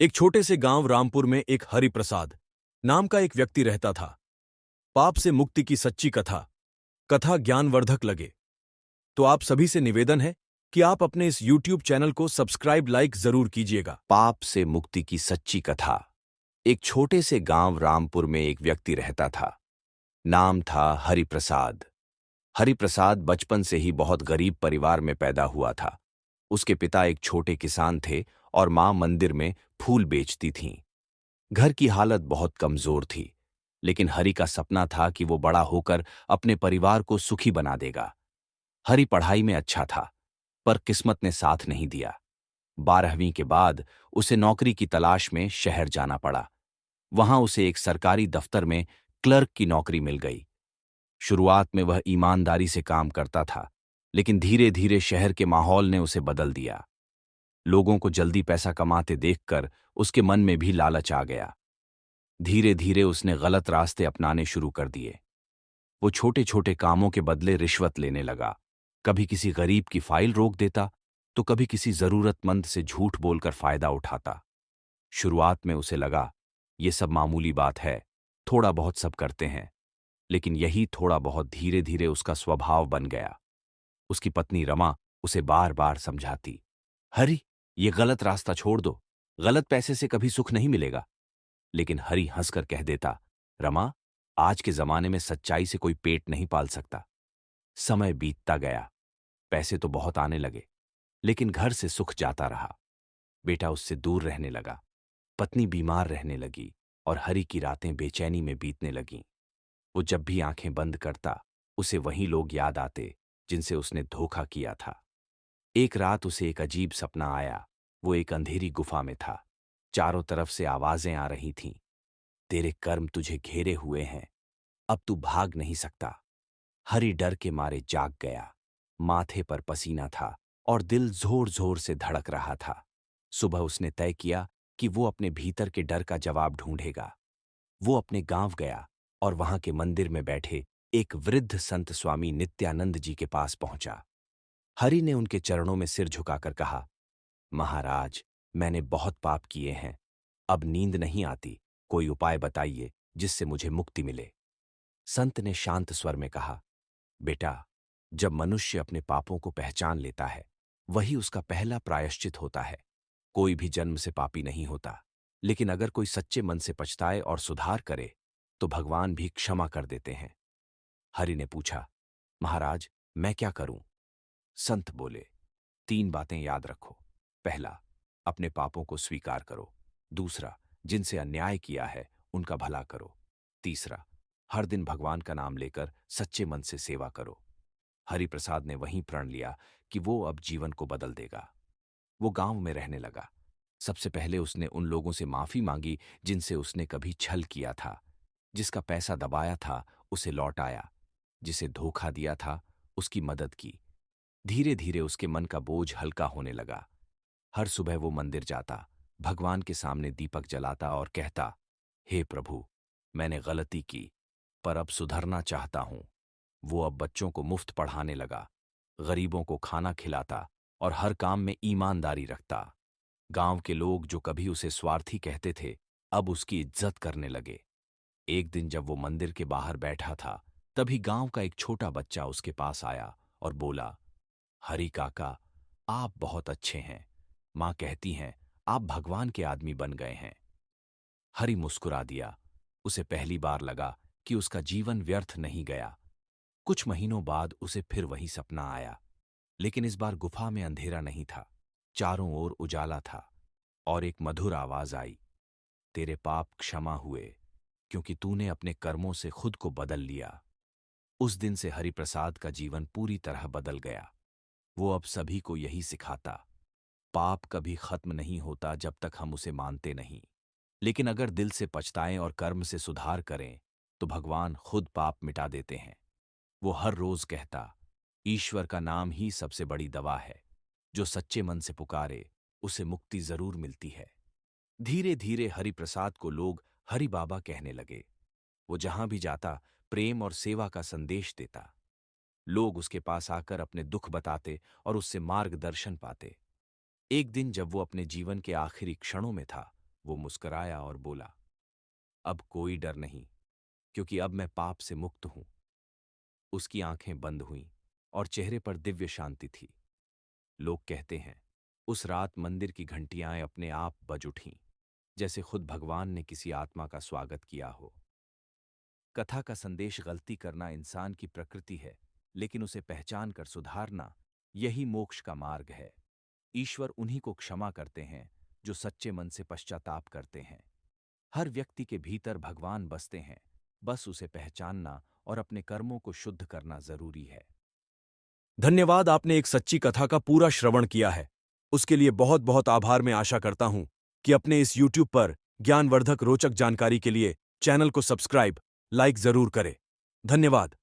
एक छोटे से गांव रामपुर में एक हरिप्रसाद नाम का एक व्यक्ति रहता था। पाप से मुक्ति की सच्ची कथा कथा ज्ञानवर्धक लगे तो आप सभी से निवेदन है कि आप अपने इस YouTube चैनल को सब्सक्राइब लाइक जरूर कीजिएगा। पाप से मुक्ति की सच्ची कथा। एक छोटे से गांव रामपुर में एक व्यक्ति रहता था। नाम था हरिप्रसाद। हरिप्रसाद बचपन से ही बहुत गरीब परिवार में पैदा हुआ था। उसके पिता एक छोटे किसान थे और मां मंदिर में फूल बेचती थीं। घर की हालत बहुत कमजोर थी, लेकिन हरि का सपना था कि वो बड़ा होकर अपने परिवार को सुखी बना देगा। हरि पढ़ाई में अच्छा था, पर किस्मत ने साथ नहीं दिया। 12वीं के बाद उसे नौकरी की तलाश में शहर जाना पड़ा। वहां उसे एक सरकारी दफ्तर में क्लर्क की नौकरी मिल गई। शुरुआत में वह ईमानदारी से काम करता था, लेकिन धीरे धीरे शहर के माहौल ने उसे बदल दिया। लोगों को जल्दी पैसा कमाते देखकर उसके मन में भी लालच आ गया। धीरे धीरे उसने गलत रास्ते अपनाने शुरू कर दिए। वो छोटे छोटे कामों के बदले रिश्वत लेने लगा। कभी किसी गरीब की फाइल रोक देता, तो कभी किसी जरूरतमंद से झूठ बोलकर फायदा उठाता। शुरुआत में उसे लगा ये सब मामूली बात है, थोड़ा बहुत सब करते हैं। लेकिन यही थोड़ा बहुत धीरे धीरे उसका स्वभाव बन गया। उसकी पत्नी रमा उसे बार बार समझाती, हरि, ये गलत रास्ता छोड़ दो, गलत पैसे से कभी सुख नहीं मिलेगा। लेकिन हरि हंसकर कह देता, रमा, आज के जमाने में सच्चाई से कोई पेट नहीं पाल सकता। समय बीतता गया, पैसे तो बहुत आने लगे, लेकिन घर से सुख जाता रहा। बेटा उससे दूर रहने लगा, पत्नी बीमार रहने लगी और हरि की रातें बेचैनी में बीतने लगीं। वो जब भी आंखें बंद करता, उसे वही लोग याद आते जिनसे उसने धोखा किया था। एक रात उसे एक अजीब सपना आया। वो एक अंधेरी गुफा में था। चारों तरफ से आवाजें आ रही थीं। तेरे कर्म तुझे घेरे हुए हैं, अब तू भाग नहीं सकता। हरि डर के मारे जाग गया। माथे पर पसीना था और दिल जोर जोर से धड़क रहा था। सुबह उसने तय किया कि वो अपने भीतर के डर का जवाब ढूंढेगा। वो अपने गांव गया और वहां के मंदिर में बैठे एक वृद्ध संत स्वामी नित्यानंद जी के पास पहुंचा। हरि ने उनके चरणों में सिर झुकाकर कहा, महाराज, मैंने बहुत पाप किए हैं, अब नींद नहीं आती, कोई उपाय बताइए जिससे मुझे मुक्ति मिले। संत ने शांत स्वर में कहा, बेटा, जब मनुष्य अपने पापों को पहचान लेता है, वही उसका पहला प्रायश्चित होता है। कोई भी जन्म से पापी नहीं होता, लेकिन अगर कोई सच्चे मन से पछताए और सुधार करे, तो भगवान भी क्षमा कर देते हैं। हरि ने पूछा, महाराज, मैं क्या करूं? संत बोले, 3 बातें याद रखो। पहला, अपने पापों को स्वीकार करो। दूसरा, जिनसे अन्याय किया है उनका भला करो। तीसरा, हर दिन भगवान का नाम लेकर सच्चे मन से सेवा करो। हरिप्रसाद ने वहीं प्रण लिया कि वो अब जीवन को बदल देगा। वो गांव में रहने लगा। सबसे पहले उसने उन लोगों से माफी मांगी जिनसे उसने कभी छल किया था। जिसका पैसा दबाया था उसे लौटाया, जिसे धोखा दिया था उसकी मदद की। धीरे धीरे उसके मन का बोझ हल्का होने लगा। हर सुबह वो मंदिर जाता, भगवान के सामने दीपक जलाता और कहता, हे प्रभु, मैंने गलती की, पर अब सुधरना चाहता हूं। वो अब बच्चों को मुफ्त पढ़ाने लगा, गरीबों को खाना खिलाता और हर काम में ईमानदारी रखता। गांव के लोग जो कभी उसे स्वार्थी कहते थे, अब उसकी इज्जत करने लगे। एक दिन जब वो मंदिर के बाहर बैठा था, तभी गांव का एक छोटा बच्चा उसके पास आया और बोला, हरि काका, आप बहुत अच्छे हैं। मां कहती हैं आप भगवान के आदमी बन गए हैं। हरि मुस्कुरा दिया। उसे पहली बार लगा कि उसका जीवन व्यर्थ नहीं गया। कुछ महीनों बाद उसे फिर वही सपना आया, लेकिन इस बार गुफा में अंधेरा नहीं था, चारों ओर उजाला था और एक मधुर आवाज आई, तेरे पाप क्षमा हुए, क्योंकि तूने अपने कर्मों से खुद को बदल लिया। उस दिन से हरिप्रसाद का जीवन पूरी तरह बदल गया। वो अब सभी को यही सिखाता, पाप कभी खत्म नहीं होता जब तक हम उसे मानते नहीं, लेकिन अगर दिल से पछताएं और कर्म से सुधार करें, तो भगवान खुद पाप मिटा देते हैं। वो हर रोज कहता, ईश्वर का नाम ही सबसे बड़ी दवा है। जो सच्चे मन से पुकारे, उसे मुक्ति जरूर मिलती है। धीरे धीरे हरिप्रसाद को लोग हरि बाबा कहने लगे। वो जहां भी जाता, प्रेम और सेवा का संदेश देता। लोग उसके पास आकर अपने दुख बताते और उससे मार्गदर्शन पाते। एक दिन जब वो अपने जीवन के आखिरी क्षणों में था, वो मुस्कुराया और बोला, अब कोई डर नहीं, क्योंकि अब मैं पाप से मुक्त हूं। उसकी आंखें बंद हुईं और चेहरे पर दिव्य शांति थी। लोग कहते हैं, उस रात मंदिर की घंटियां अपने आप बज उठीं, जैसे खुद भगवान ने किसी आत्मा का स्वागत किया हो। कथा का संदेश, गलती करना इंसान की प्रकृति है, लेकिन उसे पहचान कर सुधारना, यही मोक्ष का मार्ग है। ईश्वर उन्हीं को क्षमा करते हैं जो सच्चे मन से पश्चाताप करते हैं। हर व्यक्ति के भीतर भगवान बसते हैं, बस उसे पहचानना और अपने कर्मों को शुद्ध करना जरूरी है। धन्यवाद, आपने एक सच्ची कथा का पूरा श्रवण किया है। उसके लिए बहुत बहुत आभार। मैं आशा करता हूं कि अपने इस YouTube पर ज्ञानवर्धक रोचक जानकारी के लिए चैनल को सब्सक्राइब, लाइक जरूर करें। धन्यवाद।